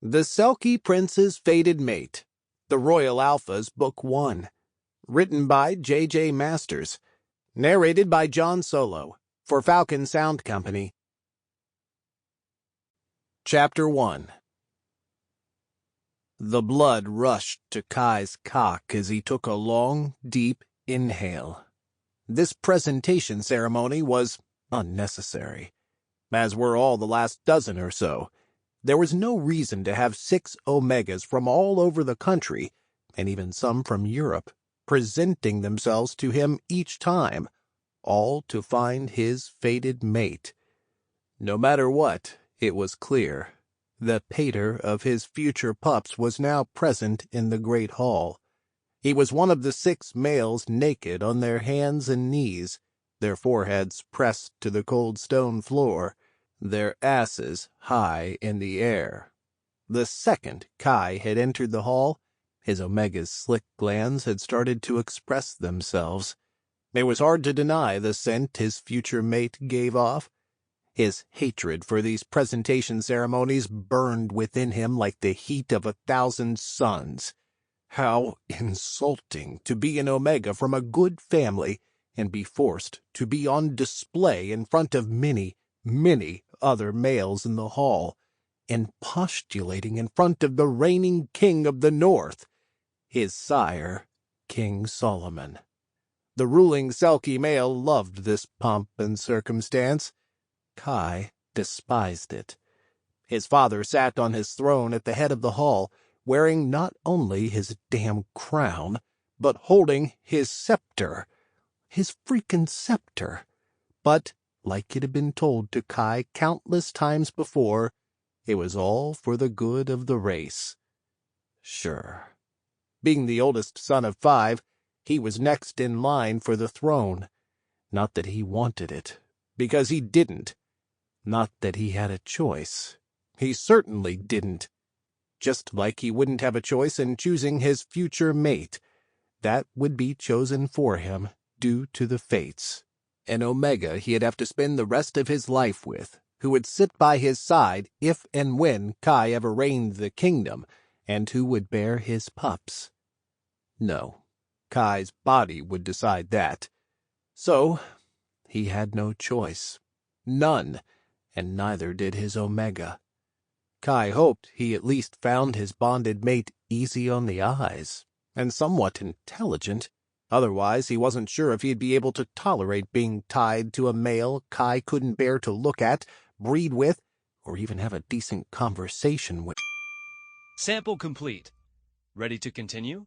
The Selkie Prince's Fated Mate, The Royal Alpha's Book 1, written by J.J. Masters, narrated by John Solo, for Falcon Sound Company. Chapter 1. The blood rushed to Kai's cock as he took a long, deep inhale. This presentation ceremony was unnecessary, as were all the last dozen or so. There was no reason to have 6 Omegas from all over the country, and even some from Europe, presenting themselves to him each time, all to find his fated mate. No matter what, it was clear. The pater of his future pups was now present in the great hall. He was one of the 6 males naked on their hands and knees, their foreheads pressed to the cold stone floor, their asses high in the air. The second Kai had entered the hall, his Omega's slick glands had started to express themselves. It was hard to deny the scent his future mate gave off. His hatred for these presentation ceremonies burned within him like the heat of 1,000 suns. How insulting to be an Omega from a good family and be forced to be on display in front of many other males in the hall, and postulating in front of the reigning king of the north, his sire, King Solomon. The ruling Selkie male loved this pomp and circumstance. Kai despised it. His father sat on his throne at the head of the hall, wearing not only his damn crown, but holding his scepter. His freaking scepter. But, like it had been told to Kai countless times before, it was all for the good of the race. Sure. Being the oldest son of 5, he was next in line for the throne. Not that he wanted it, because he didn't. Not that he had a choice. He certainly didn't. Just like he wouldn't have a choice in choosing his future mate. That would be chosen for him, due to the fates. An Omega he'd have to spend the rest of his life with, who would sit by his side if and when Kai ever reigned the kingdom, and who would bear his pups. No, Kai's body would decide that. So, he had no choice. None, and neither did his Omega. Kai hoped he at least found his bonded mate easy on the eyes, and somewhat intelligent. Otherwise, he wasn't sure if he'd be able to tolerate being tied to a male Kai couldn't bear to look at, breed with, or even have a decent conversation with. Sample complete. Ready to continue?